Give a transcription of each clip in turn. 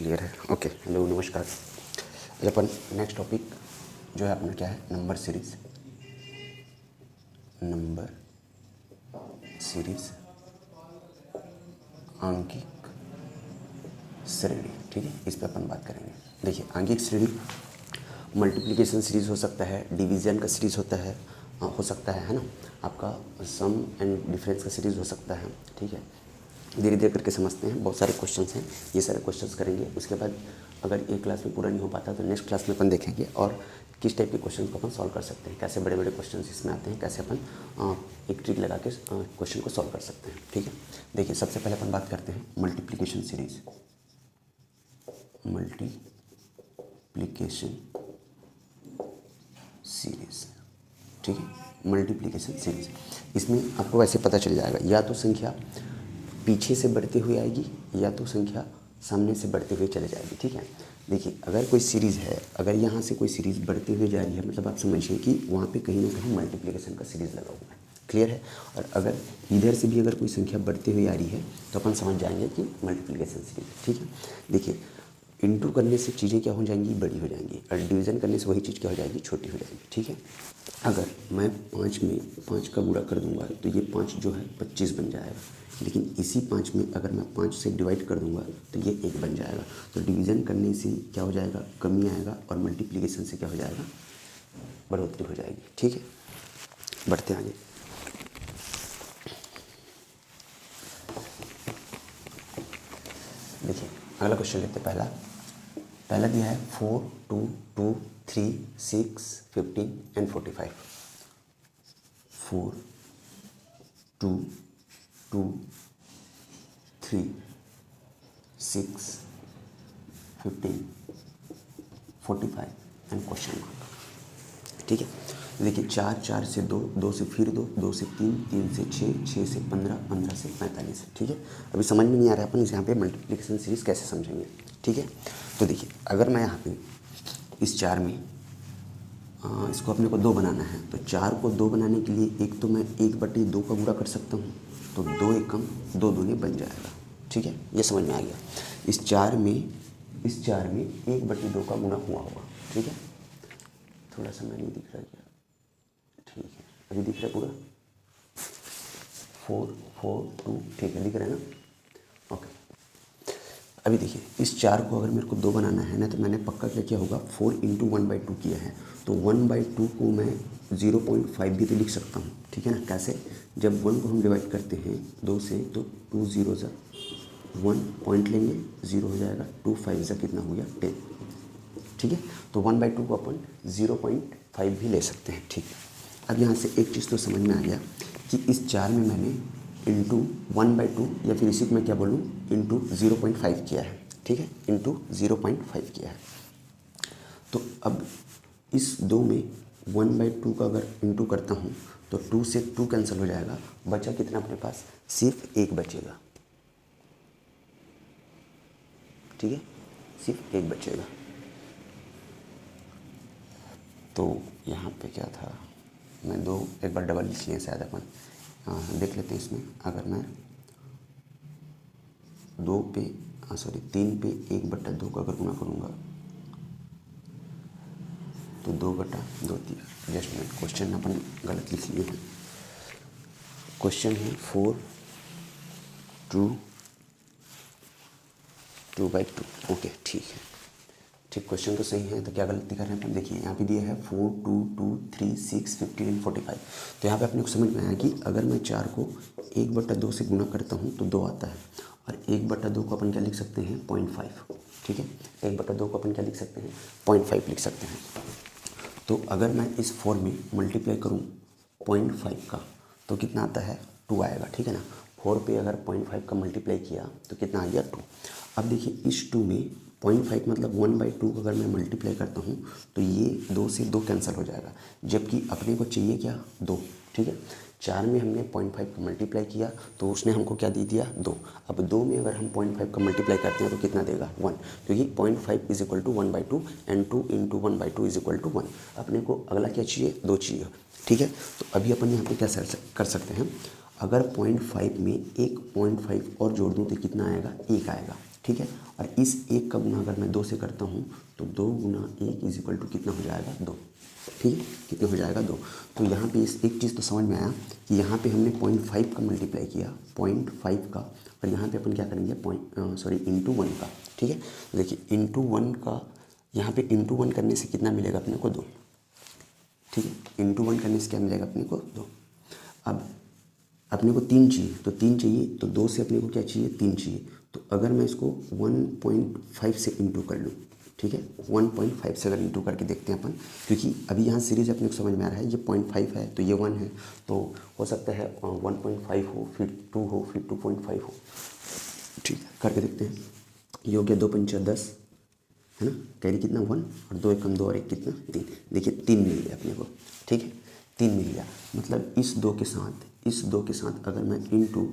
Clear है? Okay, hello नमस्कार। आज अपन नेक्स्ट टॉपिक जो है अपना क्या है, नंबर सीरीज आंकिक श्रेणी। ठीक है, इस पर अपन बात करेंगे। देखिए, आंकिक श्रेणी मल्टीप्लिकेशन सीरीज हो सकता है, डिवीजन का सीरीज होता है, हो सकता है ना, आपका सम एंड डिफरेंस का सीरीज हो सकता है। ठीक है, धीरे धीरे करके समझते हैं। बहुत सारे क्वेश्चंस हैं, ये सारे क्वेश्चंस करेंगे। उसके बाद अगर एक क्लास में पूरा नहीं हो पाता तो नेक्स्ट क्लास में अपन देखेंगे और किस टाइप के क्वेश्चन को अपन सॉल्व कर सकते हैं, कैसे बड़े बड़े क्वेश्चंस इसमें आते हैं, कैसे अपन एक ट्रिक लगा के क्वेश्चन को सॉल्व कर सकते हैं। ठीक है, देखिए सबसे पहले अपन बात करते हैं मल्टीप्लिकेशन सीरीज। ठीक है, मल्टीप्लिकेशन सीरीज। इसमें आपको वैसे पता चल जाएगा, या तो संख्या पीछे से बढ़ती हुई आएगी या तो संख्या सामने से बढ़ते हुए चले जाएगी। ठीक है, देखिए अगर कोई सीरीज़ है, अगर यहाँ से कोई सीरीज़ बढ़ती हुई जा रही है, मतलब आप समझिए कि वहाँ पे कहीं ना कहीं मल्टीप्लिकेशन का सीरीज़ लगा हुआ है। क्लियर है? और अगर इधर से भी अगर कोई संख्या बढ़ती हुई आ रही है तो अपन समझ जाएंगे कि मल्टीप्लिकेशन सीरीज। ठीक है, देखिए इंटू करने से चीज़ें क्या हो जाएंगी, बड़ी हो जाएंगी, और डिवीज़न करने से वही चीज़ क्या हो जाएगी, छोटी हो जाएगी। ठीक है, अगर मैं 5 में 5 का गुणा कर दूंगा तो ये 5 जो है 25 बन जाएगा, लेकिन इसी 5 में अगर मैं 5 से डिवाइड कर दूंगा तो ये 1 बन जाएगा। तो डिवीज़न करने से क्या हो जाएगा, कमी आएगा, और मल्टीप्लिकेशन से क्या हो जाएगा, बढ़ोतरी हो जाएगी। ठीक है, बढ़ते आगे। देखिए अगला क्वेश्चन लेते हैं। पहला दिया है 4, 2, 2, 3, 6, 15 एंड 45। 4, 2, 2, 3, 6, 15, 45 and question mark. ठीक है, देखिए 4, 4 से 2, 2 से फिर 2, 2 से 3, 3 से 6, 6 से 15, 15 से 45। ठीक है, अभी समझ में नहीं आ रहा है अपन यहाँ पे मल्टीप्लिकेशन सीरीज कैसे समझेंगे। ठीक है, तो देखिए अगर मैं यहाँ पे इस 4 में इसको अपने को 2 बनाना है, तो 4 को 2 बनाने के लिए एक तो मैं 1/2 का गुणा कर सकता हूँ, तो 2 एकम 2 दूनी बन जाएगा। ठीक है, ये समझ में आ गया। इस 4 में 1/2 का गुणा हुआ होगा। ठीक है, थोड़ा सा मैं नहीं दिख रहा क्या, ठीक है अभी दिख रहा है पूरा, 4, 4, 2, ठीक है दिख रहा है ना। ओके, अभी देखिए इस 4 को अगर मेरे को 2 बनाना है ना, तो मैंने पक्का क्या किया होगा, 4 × 1/2 किया है, तो 1/2 को मैं 0.5 भी तो लिख सकता हूँ। ठीक है ना, कैसे, जब 1 को हम डिवाइड करते हैं 2 से तो 2 0 ज़ा 1 पॉइंट लेंगे, 0 हो जाएगा, 2 5 ज़ा कितना हो गया, 10। ठीक है, तो 1/2 को अपन 0.5 भी ले सकते हैं। ठीक है, अब यहाँ से एक चीज़ तो समझ में आ गया कि इस 4 में मैंने इंटू 1/2 या फिर इसी को मैं क्या बोलूँ, इंटू 0.5 किया है। ठीक है, इंटू 0.5 किया है। तो अब इस 2 में 1/2 का अगर इंटू करता हूँ तो 2 से 2 कैंसिल हो जाएगा, बचा कितना अपने पास, सिर्फ 1 बचेगा। ठीक है, सिर्फ 1 बचेगा। तो यहाँ पे क्या था, मैं 2 एक बार डबल लिख लिए शायद अपन, देख लेते हैं इसमें। अगर मैं 3 पे 1/2 का अगर गुणा करूँगा तो 2/2 दिया। जस्ट मिनट, क्वेश्चन अपन गलत लिख लिए हैं। क्वेश्चन है 4, 2, 2/2। ओके ठीक है, ठीक, क्वेश्चन तो सही है, तो क्या गलती कर रहे हैं अपन, देखिए यहाँ पे दिया है 4, 2, 2, 3, 6, 15 एंड 45। तो यहाँ पे अपने को समझ में आया कि अगर मैं 4 को 1/2 से गुणा करता हूँ तो 2 आता है, और 1/2 को अपन क्या लिख सकते हैं, 0.5। ठीक है, 1/2 को अपन क्या लिख सकते हैं, 0.5 लिख सकते हैं। तो अगर मैं इस 4 में मल्टीप्लाई करूँ 0.5 का तो कितना आता है, 2 आएगा। ठीक है ना, 4 पे अगर 0.5 का मल्टीप्लाई किया तो कितना आ गया, 2। अब देखिए इस 2 में 0.5 मतलब 1/2 अगर मैं मल्टीप्लाई करता हूँ तो ये 2 से 2 कैंसिल हो जाएगा, जबकि अपने को चाहिए क्या, 2। ठीक है, 4 में हमने 0.5 का मल्टीप्लाई किया तो उसने हमको क्या दे दिया, 2। अब 2 में अगर हम 0.5 का मल्टीप्लाई करते हैं तो कितना देगा, 1, क्योंकि 0.5 is equal to 1/2 and 2 × 1/2 is equal to 1। अपने को अगला क्या चाहिए, 2 चाहिए। ठीक है, तो अभी अपन यहाँ पे क्या कर सकते हैं, अगर 0.5 में एक 0.5 और जोड़ दूँ तो कितना आएगा, 1 आएगा। ठीक है। और इस 1 का गुना अगर मैं 2 से करता हूँ तो 2 गुना 1 इज इक्वल टू कितना हो जाएगा 2, ठीक है, कितना हो जाएगा 2। तो यहाँ पे इस एक चीज़ तो समझ में आया कि यहाँ पे हमने 0.5 का मल्टीप्लाई किया 0.5 का, और यहाँ पे अपन क्या करेंगे इंटू 1 का, ठीक है। तो देखिए इंटू 1 का, यहाँ पे इंटू 1 करने से कितना मिलेगा अपने को 2, ठीक है। इंटू 1 करने से क्या मिलेगा अपने को 2। अब अपने को 3 चाहिए, तो 3 चाहिए तो 2 से अपने को क्या चाहिए 3 चाहिए। तो अगर मैं इसको 1.5 से इंटू कर लूँ, ठीक है, 1.5 से अगर इंटू करके देखते हैं अपन, क्योंकि अभी यहाँ सीरीज अपने को समझ में आ रहा है, ये 0.5 है तो ये 1 है, तो हो सकता है 1.5 हो, फिर 2 हो, फिर 2.5 हो, ठीक है, करके देखते हैं। ये हो गया 2 पंचा 10, है ना, कैरी कितना 1, और 2 एकम 2 और 1 कितना 3। देखिए 3 मिल गया अपने को, ठीक है, 3 मिल गया। मतलब इस 2 के साथ अगर मैं इंटू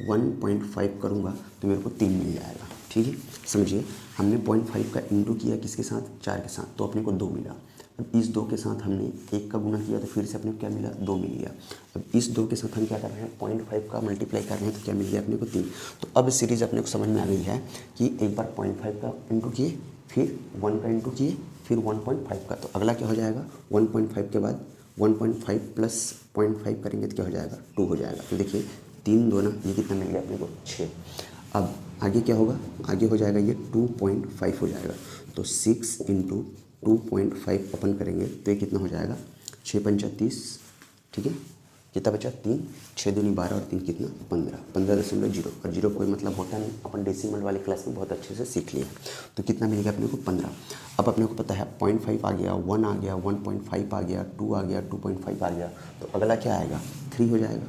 1.5 करूँगा तो मेरे को 3 मिल जाएगा, ठीक है। समझिए हमने 0.5 का इंटू किया किसके साथ 4 के साथ, तो अपने को 2 मिला। अब इस 2 के साथ हमने 1 का गुना किया तो फिर से अपने को क्या मिला 2 मिल गया। अब इस 2 के साथ हम क्या कर रहे हैं 0.5 का मल्टीप्लाई कर रहे हैं तो क्या मिल गया अपने को 3। तो अब सीरीज़ अपने को समझ में आ गई है कि एक बार 0.5 का इंटू किए, फिर 1 का इंटू किए, फिर 1.5 का, तो अगला क्या हो जाएगा 1.5 के बाद 1.5 प्लस 0.5 करेंगे तो क्या हो जाएगा 2 हो जाएगा। तो देखिए 3 2 ना, ये कितना मिल गया अपने को 6। अब आगे क्या होगा, आगे हो जाएगा ये 2.5 हो जाएगा, तो 6 इंटू 2.5 अपन करेंगे तो ये कितना हो जाएगा 6 पंचा 30, ठीक है, कितना बचा 3, 6 दूनी 12 और 3 कितना 15, 15.0, और 0 कोई मतलब होता नहीं, अपन डेसिमल वाले क्लास में बहुत अच्छे से सीख लिया। तो कितना मिलेगा अपने को 15। अब अपने को पता है 0.5 आ गया, 1 आ गया, 1.5 आ गया, 2 आ गया, 2.5 आ गया, तो अगला क्या आएगा 3 हो जाएगा,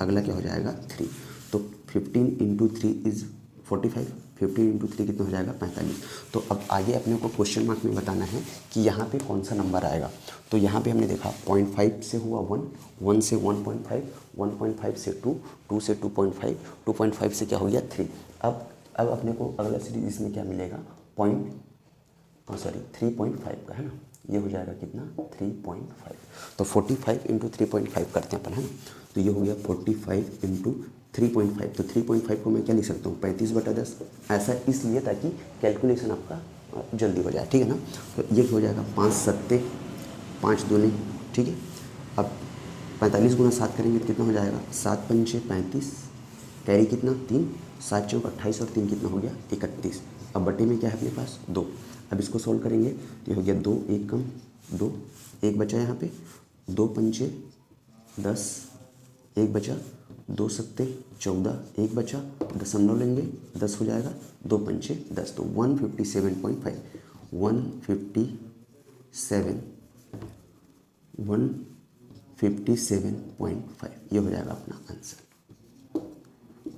अगला क्या हो जाएगा 3। तो 15 इंटू 3 इज़ 45, 15 इंटू 3 कितना हो जाएगा 45। तो अब आगे अपने को क्वेश्चन मार्क में बताना है कि यहाँ पे कौन सा नंबर आएगा। तो यहाँ पे हमने देखा 0.5 से हुआ 1, 1 से 1.5, 1.5 से 2, 2 से 2.5, 2.5 से क्या हो गया 3। अब अपने को अगला सीरीज इसमें क्या मिलेगा 3.5 का, है ना, ये हो जाएगा कितना 3.5। तो 45 इंटू 3.5 करते हैं अपन, है ना, तो ये हो गया 45 इंटू 3.5। तो 3.5 को मैं क्या लिख सकता हूँ 35/10, ऐसा इसलिए ताकि कैलकुलेशन आपका जल्दी हो जाए, ठीक है ना। तो ये हो जाएगा 5 सत्ते 5 दूनी, ठीक है। अब 45 गुना 7 करेंगे तो कितना हो जाएगा 7 पंचे 35, कैरी कितना 3, 7 चौक 28 और 3 कितना हो गया 31। अब बटे में क्या है अपने पास 2। अब इसको सोल्व करेंगे तो ये हो गया 2 1 कम 2, 1 बचा यहाँ पे, 2 पंचे 10, 1 बचा, 2 सत्ते 14, 1 बचा, दशमलव लेंगे 10 हो जाएगा, 2 पंचे 10, तो 157.5, 157.5 ये हो जाएगा अपना आंसर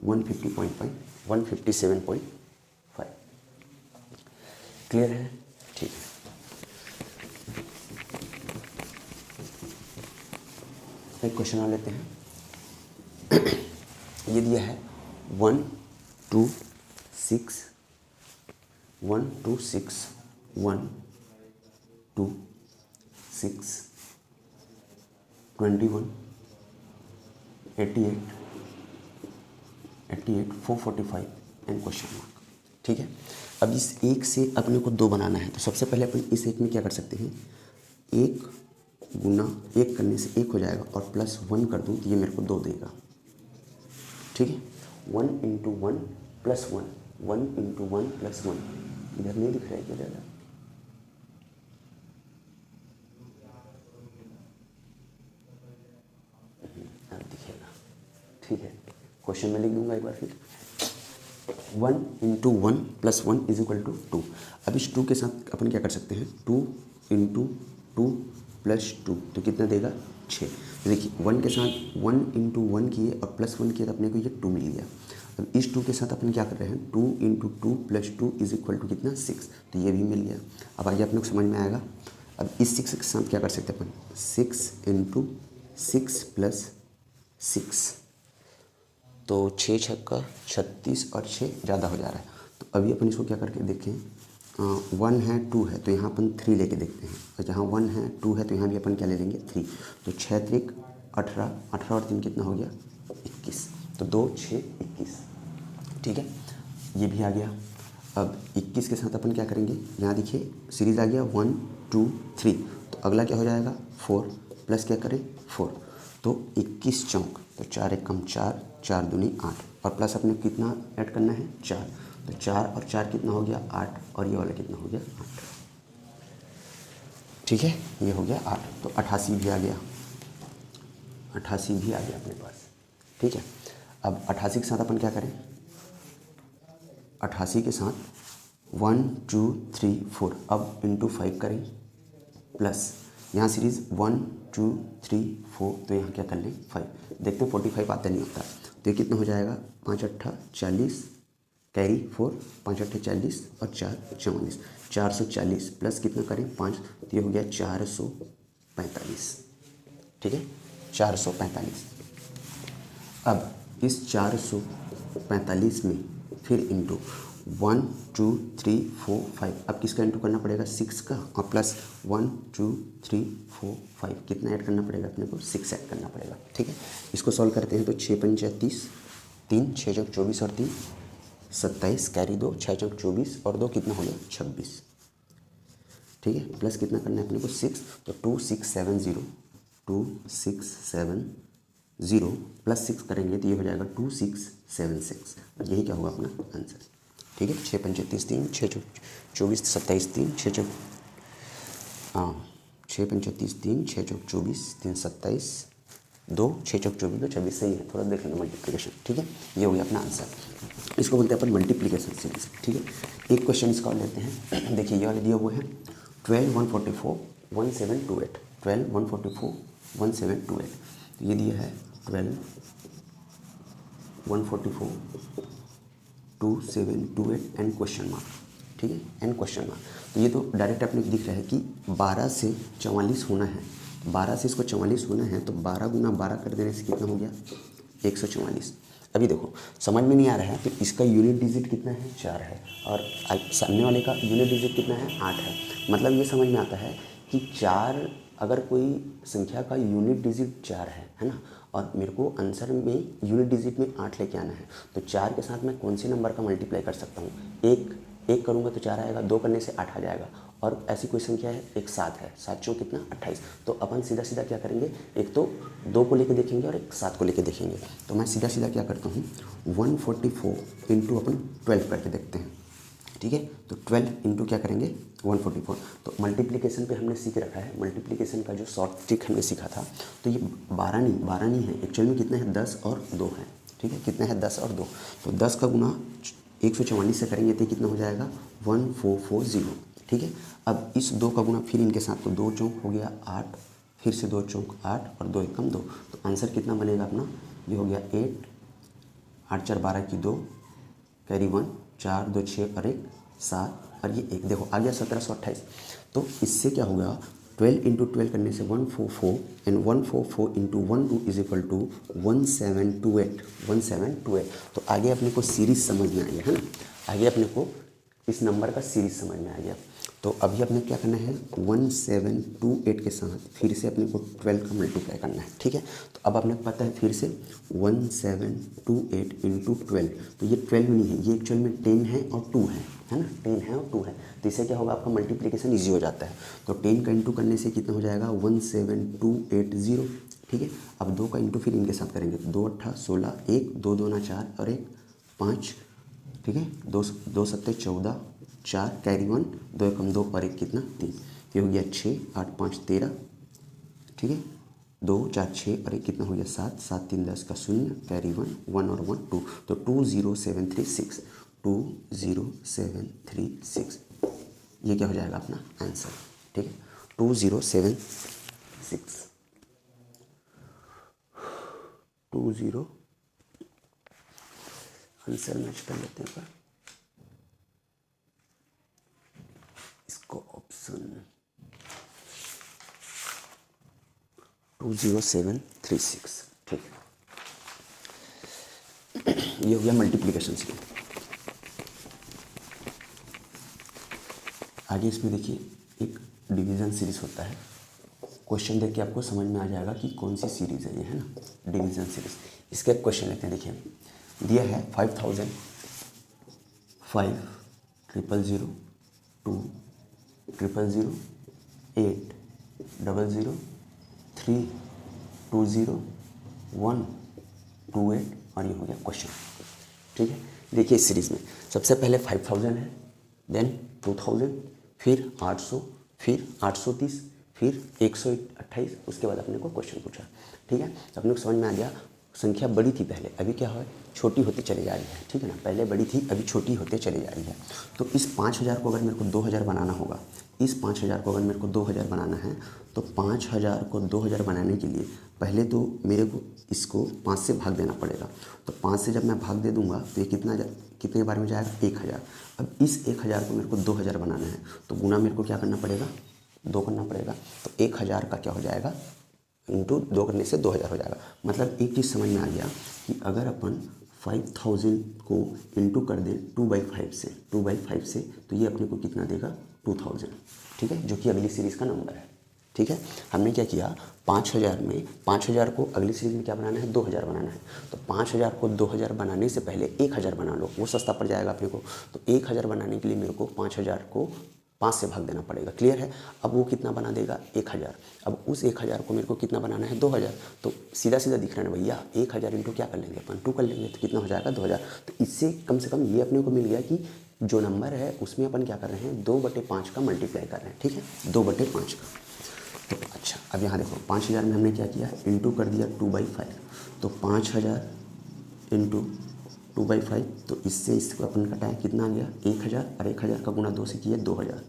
157.5। क्लियर है, ठीक है। एक क्वेश्चन और लेते हैं। ये दिया है 1 2 6 1 2 6 1 2 6 21 88 445 एंड क्वेश्चन मार्क, ठीक है। अब इस एक से अपने को 2 बनाना है, तो सबसे पहले अपन इस एक में क्या कर सकते हैं 1 गुना 1 करने से 1 हो जाएगा, और प्लस 1 कर दूँ तो ये मेरे को 2 देगा, ठीक है। 1 इंटू 1 प्लस 1, 1 इंटू 1 प्लस 1, इधर नहीं दिख रहा है क्या ज़्यादा, अब दिखेगा, ठीक है। क्वेश्चन में लिख दूंगा एक बार फिर 1 into 1 plus 1 is equal to 2। अब इस 2 के साथ अपन क्या कर सकते हैं 2 इंटू 2 प्लस 2, तो कितना देगा 6। तो देखिए 1 के साथ 1 इंटू 1 किए और प्लस 1 किए तो अपने को ये 2 मिल गया। अब इस 2 के साथ अपन क्या कर रहे हैं 2 into 2 plus 2 is equal to कितना 6, तो ये भी मिल गया। अब आगे अपने को समझ में आएगा। अब इस 6 के साथ क्या कर सकते हैं अपन 6 इंटू 6 प्लस 6, तो 6 छक्का 36 और 6 ज़्यादा हो जा रहा है। तो अभी अपन इसको क्या करके देखें 1 है 2 है तो यहाँ अपन 3 लेके देखते हैं, और जहाँ 1 है 2 है तो यहाँ भी अपन क्या ले लेंगे 3। तो 6 त्रिक 18, 18 और 3 कितना हो गया 21, तो 2 6 21, ठीक है। ये भी आ गया। अब 21 के साथ अपन क्या करेंगे, यहाँ देखिए सीरीज़ आ गया 1 2 3, तो अगला क्या हो जाएगा 4 प्लस क्या करें 4, तो 21 चौक, तो 4 एक कम 4, 4 दूनी 8, और प्लस अपने कितना ऐड करना है 4, तो 4 और 4 कितना हो गया 8, और ये वाला कितना हो गया 8। ठीक है, ये हो गया 8, तो 88 भी आ गया, 88 भी आ गया अपने पास। ठीक है, अब 88 के साथ अपन क्या करें, 88 के साथ 1 2 3 4, अब इंटू 5 करें, प्लस यहाँ सीरीज़ 1 2 3 4, तो यहाँ क्या कर लें 5, देखते हैं 45 आता नहीं होता, तो ये कितना हो जाएगा 5 8 40, कैरी 4, 5 8 40 और 4 44, 440 प्लस कितना करें 5, तो ये हो गया 445। ठीक है, 445। अब इस 445 में फिर इंटू 1 2 3 4 5, अब किसका इंटू करना पड़ेगा 6 का, और प्लस 1 2 3 4 5 कितना ऐड करना पड़ेगा अपने को 6 ऐड करना पड़ेगा। ठीक है, इसको सॉल्व करते हैं, तो 6 पंचे 30, 3 6 चौक 24 और 3 27, कैरी 2 6 चौक 24 और 2 कितना हो गया 26। ठीक है, प्लस कितना करना है अपने को 6, तो 2670, 2670 प्लस 6 करेंगे तो ये हो जाएगा 2676, और यही क्या होगा अपना आंसर। ठीक है, 6 पंचे 30, 3 6 चौक 24 27, 3 6 चौक 6 पंचे 30, 3 6 चौक 24 3 27, 2 6 चौक 24 2 26, सही है, थोड़ा देख लेना मल्टीप्लिकेशन। ठीक है, ये हो गया अपना आंसर। इसको बोलते हैं अपन मल्टीप्लिकेशन सीरीज। ठीक है, एक क्वेश्चन इसका और लेते हैं। देखिए ये वाले दिया हुए हैं 12 144 1728, 12 144 1728, तो ये दिया है 12 144 2728 एंड क्वेश्चन मार्क। ठीक है, एंड क्वेश्चन मार्क, तो ये तो डायरेक्ट अपने को दिख रहा है कि 12 से 44 होना है, 12 से इसको 44 होना है, तो 12 गुना 12 कर देने से कितना हो गया 144। अभी देखो समझ में नहीं आ रहा है, तो इसका यूनिट डिजिट कितना है 4 है, और सामने वाले का यूनिट डिजिट कितना है 8 है। मतलब ये समझ में आता है कि 4, अगर कोई संख्या का यूनिट डिजिट 4 है ना, और मेरे को आंसर में यूनिट डिजिट में 8 लेके आना है, तो 4 के साथ मैं कौन सी नंबर का मल्टीप्लाई कर सकता हूँ, एक करूँगा तो 4 आएगा, 2 करने से 8 आ जाएगा, और ऐसी कोई संख्या है एक 7 है, 7 चौक कितना 28, तो अपन सीधा सीधा क्या करेंगे, एक तो 2 को लेके देखेंगे और एक 7 को लेके देखेंगे। तो मैं सीधा सीधा क्या करता हूँ 144 इंटू अपन 12 करके देखते हैं। ठीक है, तो 12 इंटू क्या करेंगे 144, तो मल्टीप्लिकेशन पे हमने सीख रखा है, मल्टीप्लिकेशन का जो शॉर्ट ट्रिक हमने सीखा था, तो ये 12 नहीं है, एक्चुअल में कितना है 10 और 2 है। ठीक है, कितना है 10 और 2, तो 10 का गुना 144 से करेंगे तो कितना हो जाएगा 1440। ठीक है, अब इस 2 का गुना फिर इनके साथ, तो 2 चौक हो गया 8, फिर से 2 चौक 8 और 2 एकम 2, तो आंसर कितना बनेगा अपना, ये हो गया 8 8 4 12 की 2, कैरी 1 4 2 6 और 1 7 और ये 1, देखो आ गया 1728। तो इससे क्या होगा 12 इंटू 12 करने से 144 and 144 into 12 is equal to 1728। तो आगे अपने को सीरीज समझ में आ गया है ना, आगे अपने को इस नंबर का सीरीज समझ में आ गया। तो अभी अपने क्या करना है 1728 के साथ फिर से अपने को 12 का मल्टीप्लाई करना है। ठीक है, तो अब अपने को पता है फिर से 1728 इंटू 12, तो ये 12 नहीं है, ये एक्चुअल में 10 है और 2 है ना, 10 है और 2 है, तो इससे क्या होगा आपका मल्टीप्लिकेशन ईजी हो जाता है। तो 10 का इंटू करने से कितना हो जाएगा 17280। ठीक है, अब 2 का इंटू फिर इनके साथ करेंगे, 2 8 16, 1 2 2 4 और 1 5। ठीक है, 2 2 7 14, 4 कैरी 1 2 एकम 2 और 1 कितना 3, ये हो गया 6 8 5 13। ठीक है, 2 4 6 और 1 कितना हो गया 7 7 3 10 का 0, कैरी 1 1 और 1 2, तो 20736 20736, ये क्या हो जाएगा अपना आंसर। ठीक है, 2076 20 आंसर मैच कर लेते हैं पर इसको ऑप्शन 20736। ठीक है, ये हो गया मल्टीप्लिकेशन से। आगे इसमें देखिए एक डिवीज़न सीरीज होता है, क्वेश्चन देख के आपको समझ में आ जाएगा कि कौन सी सीरीज़ है ये, है ना, डिवीज़न सीरीज। इसके एक क्वेश्चन लेते हैं। देखिए दिया है 5000 5 0 0 2 0 0 8 0 0 3 2 0 1 2 8 और ये हो गया क्वेश्चन। ठीक है, देखिए इस सीरीज़ में सबसे पहले 5000 है, देन 2000, फिर 800, फिर 830, फिर 128, उसके बाद अपने को क्वेश्चन पूछा। ठीक है, तो अपने को समझ में आ गया संख्या बड़ी थी पहले, अभी क्या है छोटी होती चली जा रही है। ठीक है ना, पहले बड़ी थी अभी छोटी होते चली जा रही है। तो इस 5000 को अगर मेरे को 2000 बनाना होगा, इस 5000 को अगर मेरे को 2000 बनाना है, तो 5000 को 2000 बनाने के लिए पहले तो मेरे को इसको 5 से भाग देना पड़ेगा। तो 5 से जब मैं भाग दे दूंगा तो ये कितने बार में जाएगा, 1000। अब इस 1000 को मेरे को 2000 बनाना है, तो गुना मेरे को क्या करना पड़ेगा, 2 करना पड़ेगा। तो 1000 का क्या हो जाएगा, इंटू 2 करने से 2000 हो जाएगा। मतलब एक चीज़ समझ में आ गया कि अगर अपन 5000 को इंटू कर दें 2/5 से, तो ये अपने को कितना देगा, 2000। ठीक है, जो कि अगली सीरीज़ का नंबर है। ठीक है, हमने क्या किया, 5000 में 5000 को अगली सीरीज में क्या बनाना है, 2000 बनाना है। तो 5000 को 2000 बनाने से पहले 1000 बना लो, वो सस्ता पड़ जाएगा अपने को। तो 1000 बनाने के लिए मेरे को 5000 को 5 से भाग देना पड़ेगा। क्लियर है, अब वो कितना बना देगा, 1000। अब उस 1000 को मेरे को कितना बनाना है, 2000। तो सीधा सीधा दिख रहा है भैया, 1000 इंटू क्या कर लेंगे अपन, 2 कर लेंगे, तो कितना हो जाएगा, 2000। तो इससे कम से कम ये अपने को मिल गया कि जो नंबर है उसमें अपन क्या कर रहे हैं, 2/5 का मल्टीप्लाई कर रहे हैं। ठीक है, 2/5 का। तो अच्छा, अब यहाँ देखो 5000 में हमने क्या किया, इंटू कर दिया 2/5। तो 5000 इंटू 2/5, तो इससे इसको अपन कटाएं, कितना आ गया, 1000, और 1000 का गुना 2 से किया 2000,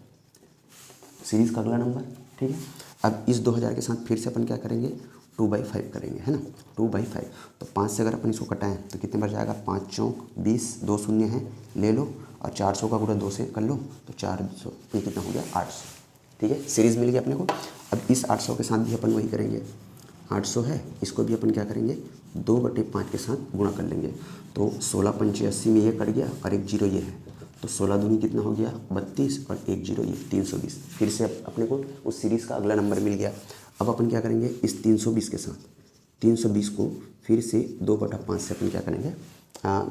सीरीज़ का अगला नंबर। ठीक है, अब इस 2000 के साथ फिर से अपन क्या करेंगे, 2/5 करेंगे, है ना, 2/5। तो 5 से अगर अपन इसको कटाएं तो कितने बार जाएगा, 5 चौक 20, 2 शून्य है ले लो, और 400 का गुणा 2 से कर लो, तो 400, ये कितना हो गया, 800। ठीक है, सीरीज़ मिल गई अपने को। अब इस 800 के साथ भी अपन वही करेंगे, 800 है, इसको भी अपन क्या करेंगे, 2/5 के साथ गुणा कर लेंगे। तो 16 पंचे 80 में ये कट गया, और एक जीरो ये है, तो 16 दूनी कितना हो गया, 32, और एक जीरो ये 320। फिर से अपने को उस सीरीज़ का अगला नंबर मिल गया। अब अपन क्या करेंगे, इस 320 के साथ 320 को फिर से 2/5 से अपन क्या करेंगे,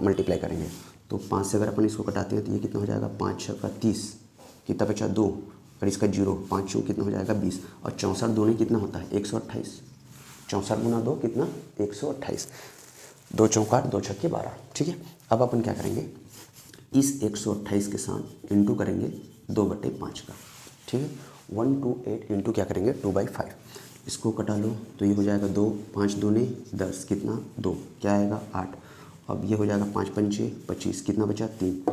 मल्टीप्लाई करेंगे। तो 5 से अगर अपन इसको कटाते हैं तो ये कितना हो जाएगा, 5 6 का 30, कितना बचा 2, और इसका जीरो, 5 चौक कितना हो जाएगा 20, और 64 दूनी कितना होता है, 128। 64 गुना 2 कितना, 128। 2 चौका 2 छक्के 12। ठीक है, अब अपन क्या करेंगे, इस 128 के साथ इंटू करेंगे 2/5 का। ठीक है, 128 इंटू क्या करेंगे, 2/5। इसको कटा लो तो ये हो जाएगा 2, 5 दूने 10, कितना 2, क्या आएगा 8। अब ये हो जाएगा 5 पंचे 25, कितना बचा 3,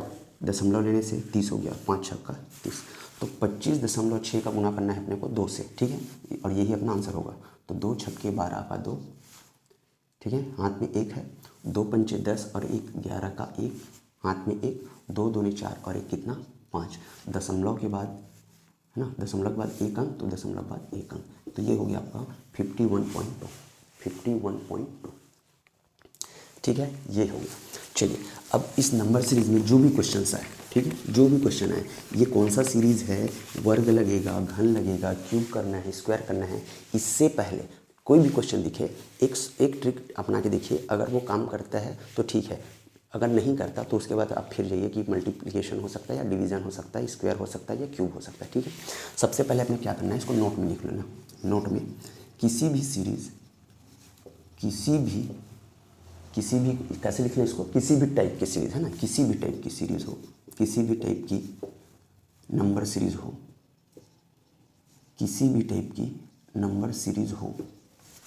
दशमलव लेने से 30 हो गया, 5 छक्का 30। तो 25.6 का गुना करना है अपने को 2 से। ठीक है, और यही अपना आंसर होगा। तो 2 छक्के 12 का 2। ठीक है, हाथ में 1 है, 2 पंचे 10 और 1 11 का 1, हाथ में 1, 2 दूनी 4 और 1 कितना 5, दशमलव के बाद, है ना, दशमलव के बाद 1 अंक, तो दशमलव बाद 1 अंक, तो ये हो गया आपका 51.2। 51.2। ठीक है, ये हो गया। चलिए, अब इस नंबर सीरीज़ में जो भी क्वेश्चन आए, ठीक है, जो भी क्वेश्चन आए, ये कौन सा सीरीज़ है, वर्ग लगेगा, घन लगेगा, क्यूब करना है, स्क्वायर करना है, इससे पहले कोई भी क्वेश्चन दिखे, एक ट्रिक अपना के देखिए। अगर वो काम करता है तो ठीक है, अगर नहीं करता तो उसके बाद आप फिर जाइए कि मल्टीप्लिकेशन हो सकता है या डिवीज़न हो सकता है, स्क्वायर हो सकता है या क्यूब हो सकता है। ठीक है, सबसे पहले आपने क्या करना है, इसको नोट में लिख लेना। नोट में किसी भी सीरीज़, किसी भी कैसे लिखना है इसको, किसी भी टाइप की सीरीज़, है ना, किसी भी टाइप की सीरीज़ हो, किसी भी टाइप की नंबर सीरीज़ हो, किसी भी टाइप की नंबर सीरीज़ हो,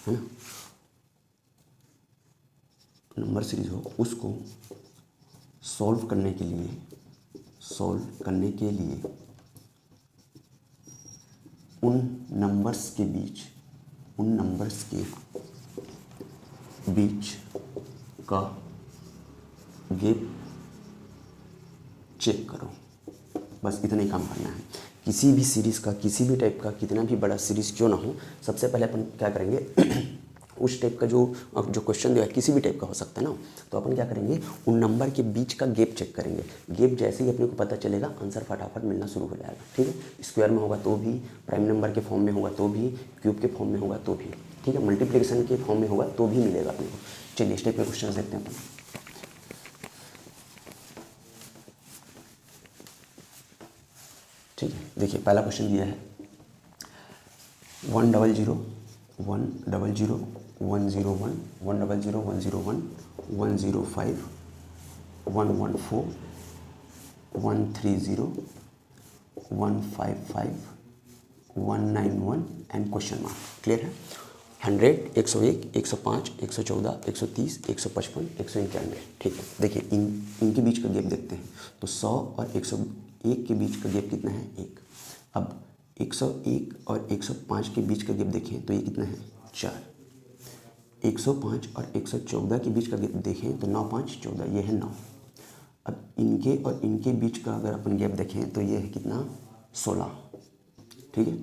है ना, नंबर सीरीज़ हो, उसको सॉल्व करने के लिए उन नंबर्स के बीच का गैप चेक करो। बस इतना ही काम करना है। किसी भी सीरीज़ का, किसी भी टाइप का, कितना भी बड़ा सीरीज़ क्यों ना हो, सबसे पहले अपन क्या करेंगे उस टाइप का जो क्वेश्चन दिया है, किसी भी टाइप का हो सकता है ना, तो अपन क्या करेंगे, उन नंबर के बीच का गैप चेक करेंगे। गैप जैसे ही अपने को पता चलेगा, आंसर फटाफट मिलना शुरू हो जाएगा। ठीक है, स्क्वायर में होगा तो भी, प्राइम नंबर के फॉर्म में होगा तो भी, क्यूब के फॉर्म में होगा तो भी, ठीक है, मल्टीप्लिकेशन के फॉर्म में होगा तो भी मिलेगा अपने को। चलिए इस टाइप के क्वेश्चन देखते हैं अपन। देखिए पहला क्वेश्चन दिया है 100 100 101 101 100 101 105 114 130 155 191 एंड क्वेश्चन मार्क। क्लियर है? 100 101 105 114 130 155 191। ठीक है, देखिए इनके बीच का गैप देखते हैं। तो 100 और 101 के बीच का गैप कितना है? 1। अब 101 और 105 के बीच का गैप देखें तो ये कितना है? 4। 105 और 114 के बीच का गैप देखें तो 9 5 14, ये है 9। अब इनके और इनके बीच का अगर अपन गैप देखें तो ये है कितना? 16। ठीक है,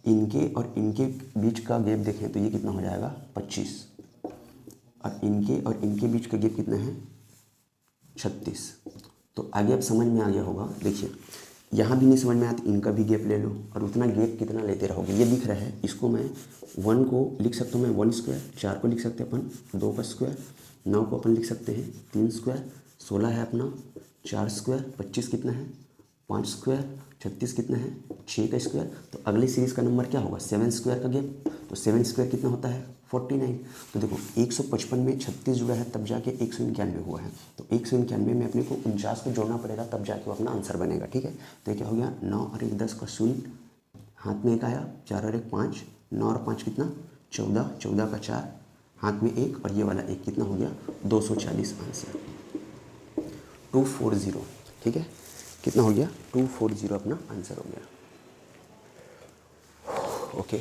इनके और इनके बीच का गैप देखें तो ये कितना हो जाएगा? 25। और इनके बीच का गैप कितना है? 36। तो आगे अब समझ में आ गया होगा। देखिए यहाँ भी नहीं समझ में आया तो इनका भी गैप ले लो, और उतना गैप कितना लेते रहोगे। ये दिख रहा है, इसको मैं 1 को लिख सकता हूँ मैं 1 स्क्वायर, 4 को लिख सकते हैं अपन 2 का स्क्वायर, 9 को अपन लिख सकते हैं 3 स्क्वायर, 16 है अपना 4 स्क्वायर, 25 कितना है? 5 स्क्वायर, 36 कितना है? 6 का स्क्वायर। तो अगली सीरीज़ का नंबर क्या होगा? 7 स्क्वायर का गैप। तो 7 स्क्वायर कितना होता है? 49। तो देखो 155 में 36 जुड़ा है तब जाके 191 हुआ है। तो 191 में अपने को 49 को जोड़ना पड़ेगा तब जाके वो अपना आंसर बनेगा। ठीक है, तो ये क्या हो गया? 9 और 1 10 का 0, हाथ में 1 आया, 4 और 1 5, 9 और 5 कितना? 14, 14 का 4, हाथ में 1 और ये वाला 1 कितना हो गया? 240 आंसर 240। ठीक है, कितना हो गया? 240 अपना आंसर हो गया। ओके,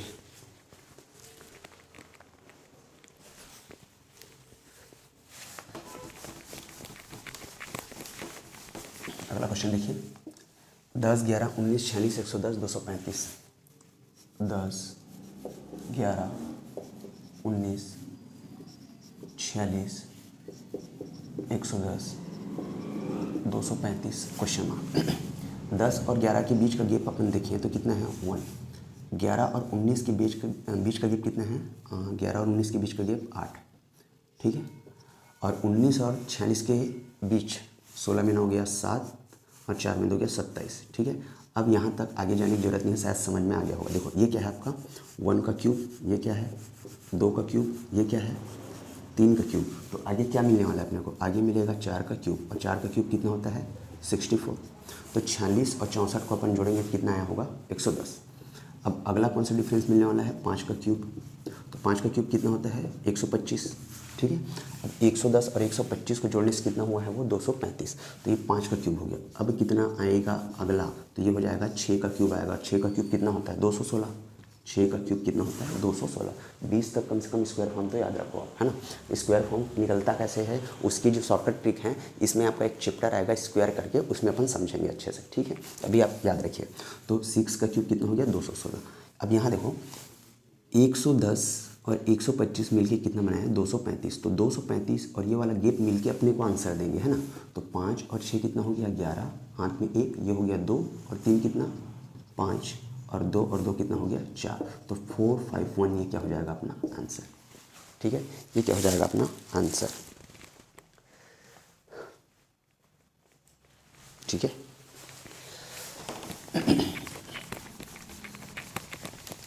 अगला क्वेश्चन देखिए 10 11 19 46 110 235। 10 11 19 46 110 235 क्वेश्चन मार्क। 10 और 11 के बीच का गैप अपन देखें तो कितना है? 1। 11 और 19 के बीच का गैप कितना है? 11 और 19 के बीच का गैप 8। ठीक है, और 19 और 46 के बीच 16 में 9 हो गया 7 और 4 में 2 गया 27। ठीक है, अब यहाँ तक आगे जाने की जरूरत नहीं है, शायद समझ में आ गया होगा। देखो ये क्या है आपका? 1 का क्यूब, ये क्या है? 2 का क्यूब, ये क्या है? 3 का क्यूब। तो आगे क्या मिलने वाला है अपने को? आगे मिलेगा 4 का क्यूब, और 4 का क्यूब कितना होता है? 64। तो 46 और 64 को अपन जोड़ेंगे तो कितना आया होगा? 110। अब अगला कौन सा डिफरेंस मिलने वाला है? 5 का क्यूब। तो 5 का क्यूब कितना होता है? 125। ठीक है, अब 110 और 125 को जोड़ने से कितना हुआ है? वो 235। तो ये 5 का क्यूब हो गया। अब कितना आएगा अगला? तो ये हो जाएगा 6 का क्यूब आएगा। 6 का क्यूब कितना होता है? 216। 6 का क्यूब कितना होता है? 216। 20 तक कम से कम स्क्वायर फॉर्म तो याद रखो आप, है ना। स्क्वायर फॉर्म निकलता कैसे है, उसकी जो शॉर्टकट ट्रिक है, इसमें आपका एक चैप्टर आएगा स्क्वायर करके, उसमें अपन समझेंगे अच्छे से। ठीक है, अभी आप याद रखिए। तो 6 का क्यूब कितना हो गया? 216। अब यहाँ देखो 110 और 125 मिलके कितना बनाया है? 235। तो 235 और ये वाला गैप मिलके अपने को आंसर देंगे, है ना। तो 5 और 6 कितना हो गया? 11, हाथ में 1, ये हो गया 2 और 3 कितना? 5 और 2 और 2 कितना हो गया? 4। तो 451 ये क्या हो जाएगा? अपना आंसर। ठीक है, ये क्या हो जाएगा? अपना आंसर। ठीक है,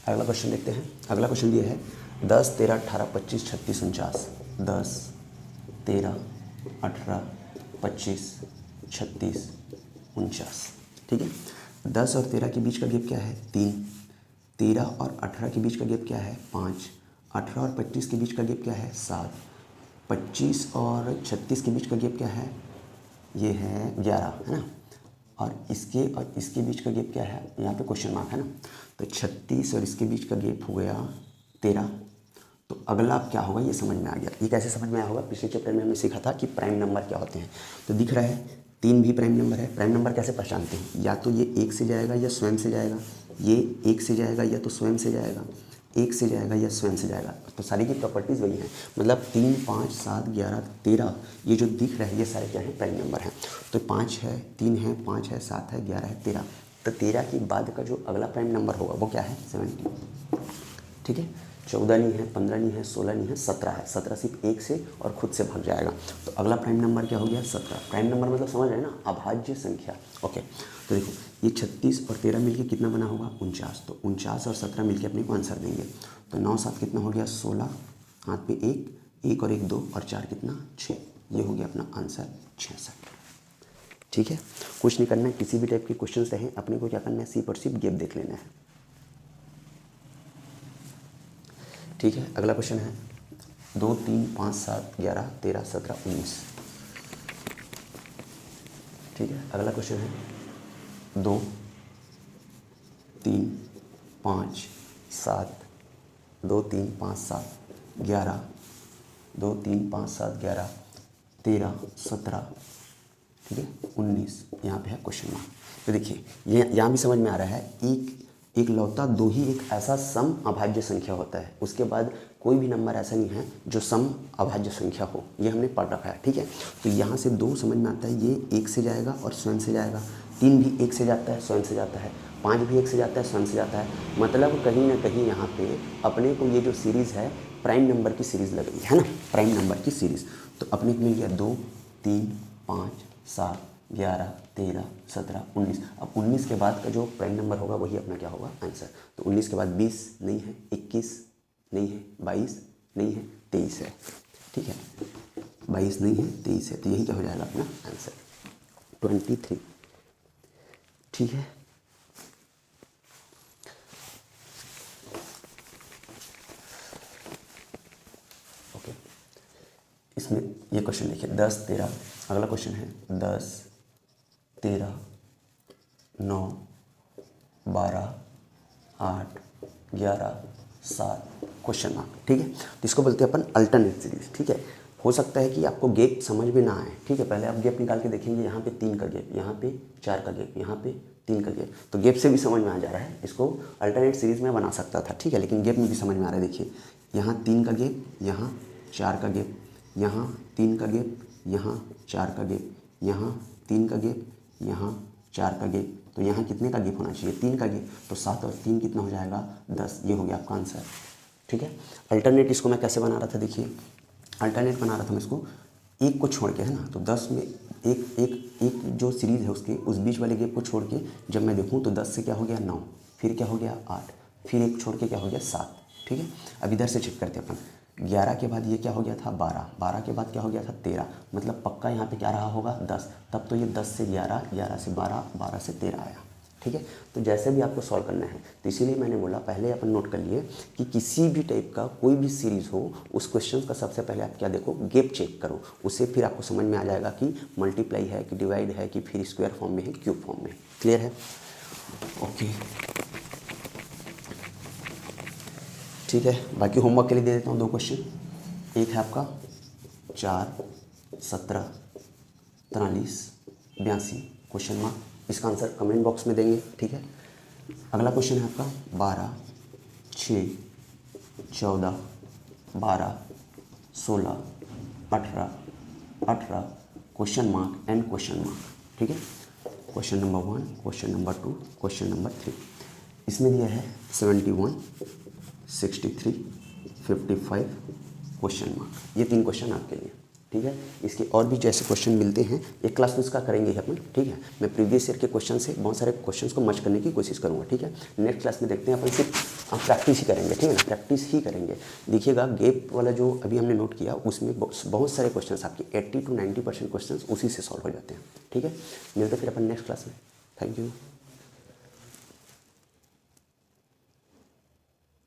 अगला क्वेश्चन देखते हैं। अगला क्वेश्चन ये है 10 13 18 25 36 49। 10 13 18 25 36 49। ठीक है, 10 और 13 के बीच का गैप क्या है? 3। 13 और 18 के बीच का गैप क्या है? 5। 18 और 25 के बीच का गैप क्या है? 7। 25 और 36 के बीच का गैप क्या है? ये है 11, है ना। और इसके बीच का गैप क्या है? यहाँ पे क्वेश्चन मार्क है ना। तो 36 और इसके बीच का गैप हो गया 13। तो अगला क्या होगा ये समझ में आ गया। ये कैसे समझ में आया होगा? पिछले चैप्टर में हमने सीखा था कि प्राइम नंबर क्या होते हैं। तो दिख रहा है 3 भी प्राइम नंबर है। प्राइम नंबर कैसे पहचानते हैं? या तो ये 1 से जाएगा या स्वयं से जाएगा, ये 1 से जाएगा या तो स्वयं से जाएगा, 1 से जाएगा या स्वयं से जाएगा। तो सारी की प्रॉपर्टीज़ वही हैं। मतलब 3 5 7 11 13 ये जो दिख रहा है ये सारे क्या हैं? प्राइम नंबर हैं। तो 5 है, 3 है, 5 है, 7 है, 11 है, 13। तो 13 के बाद का जो अगला प्राइम नंबर होगा वो क्या है? 17। ठीक है, 14 नहीं है, 15 नहीं है, 16 नहीं है, 17 है। 17 सिर्फ 1 से और खुद से भाग जाएगा। तो अगला प्राइम नंबर क्या हो गया? 17। प्राइम नंबर मतलब समझ रहे हैं ना, अभाज्य संख्या। ओके, तो देखो ये 36 और 13 मिलके कितना बना होगा? 49। तो 49 और 17 मिलके अपने को आंसर देंगे। तो 9 7 कितना हो गया? 16, हाथ पे 1 और 1 2 और 4 कितना? 6। ये हो गया अपना आंसर 66। ठीक है, कुछ नहीं करना है, किसी भी टाइप के क्वेश्चन रहे अपने को क्या करना है? सिर्फ और सिर्फ गैप देख लेना है। ठीक है, अगला क्वेश्चन है 2 3 5 7 11 13 17 19। ठीक है, अगला क्वेश्चन है 2 3 5 7 2 3 5 7 11 2 3 5 7 11 13 17, ठीक है 19। यहाँ पे है क्वेश्चन मार्क। तो देखिए ये यहाँ भी समझ में आ रहा है, एक लौता दो ही एक ऐसा सम अभाज्य संख्या होता है, उसके बाद कोई भी नंबर ऐसा नहीं है जो सम अभाज्य संख्या हो। ये हमने पढ़ रखा है। ठीक है, तो यहाँ से 2 समझ में आता है, ये 1 से जाएगा और स्वयं से जाएगा। 3 भी 1 से जाता है, स्वयं से जाता है। 5 भी 1 से जाता है, स्वयं से जाता है। मतलब कहीं ना कहीं यहाँ पे अपने को ये जो सीरीज़ है प्राइम नंबर की सीरीज़ लग रही है ना, प्राइम नंबर की सीरीज़। तो अपने को मिल गया 2 3 5 7 11 13 17 19। अब 19 के बाद का जो प्राइम नंबर होगा वही अपना क्या होगा? आंसर। तो 19 के बाद 20 नहीं है, 21 नहीं है, 22 नहीं है, 23 है। ठीक है, 22 नहीं है, 23 है। तो यही क्या हो जाएगा अपना आंसर? 23। ठीक है, ओके। इसमें ये क्वेश्चन देखिए 10 13। अगला क्वेश्चन है 10 13 9 12 8 11 7 क्वेश्चन मार्क। ठीक है, तो इसको बोलते हैं अपन अल्टरनेट सीरीज। ठीक है, हो सकता है कि आपको गैप समझ में ना आए। ठीक है, पहले आप गैप निकाल के देखेंगे, यहाँ पे 3 का गैप, यहाँ पे 4 का गैप, यहाँ पे 3 का गैप। तो गैप से भी समझ में आ जा रहा है, इसको अल्टरनेट सीरीज में बना सकता था। ठीक है, लेकिन गैप में भी समझ में आ रहा है। देखिए यहाँ 3 का गैप, यहाँ 4 का गैप, यहाँ 3 का गैप, यहाँ 4 का गैप, यहाँ 3 का गैप, यहाँ 4 का गैप। तो यहाँ कितने का गैप होना चाहिए? 3 का गैप। तो 7 और 3 कितना हो जाएगा? 10। ये हो गया आपका आंसर। ठीक है, अल्टरनेट इसको मैं कैसे बना रहा था? देखिए अल्टरनेट बना रहा था मैं इसको एक को छोड़ के, है ना। तो 10 में एक जो सीरीज़ है उसके उस बीच वाले गैप को छोड़ के जब मैं देखूँ तो 10 से क्या हो गया? 9, फिर क्या हो गया? 8, फिर एक छोड़ के क्या हो गया? 7। ठीक है, अब इधर से चेक करते हैं अपन। 11 के बाद ये क्या हो गया था? 12, 12 के बाद क्या हो गया था? 13। मतलब पक्का यहाँ पे क्या रहा होगा? 10। तब तो ये 10 से 11, 11 से 12, 12 से 13 आया। ठीक है, तो जैसे भी आपको सॉल्व करना है, तो इसीलिए मैंने बोला पहले अपन नोट कर लिए कि किसी भी टाइप का कोई भी सीरीज़ हो, उस क्वेश्चन का सबसे पहले आप क्या देखो? गैप चेक करो। उससे फिर आपको समझ में आ जाएगा कि मल्टीप्लाई है कि डिवाइड है कि फिर स्क्वायर फॉर्म में है, क्यूब फॉर्म में। क्लियर है? ओके, ठीक है, बाकी होमवर्क के लिए दे देता हूँ 2 क्वेश्चन। एक है आपका 4 17 43 82 क्वेश्चन मार्क। इसका आंसर कमेंट बॉक्स में देंगे। ठीक है, अगला क्वेश्चन है आपका 12 6 14 12 16 18 18 question mark and question mark. ठीक है, question number 1, question number 2, question number 3। इसमें दिया है 71 63 55 क्वेश्चन मार्क। ये 3 क्वेश्चन आपके लिए। ठीक है, इसके और भी जैसे क्वेश्चन मिलते हैं, एक क्लास में इसका करेंगे अपन। ठीक है, मैं प्रीवियस ईयर के क्वेश्चन से बहुत सारे क्वेश्चंस को मच करने की कोशिश करूँगा। ठीक है, नेक्स्ट क्लास में देखते हैं अपन सिर्फ प्रैक्टिस ही करेंगे। ठीक है ना, प्रैक्टिस ही करेंगे। देखिएगा गैप वाला जो अभी हमने नोट किया उसमें बहुत सारे क्वेश्चन आपके 80 to 90% क्वेश्चन उसी से सॉल्व हो जाते हैं। ठीक है, मिलते फिर अपन नेक्स्ट क्लास में। Thank you.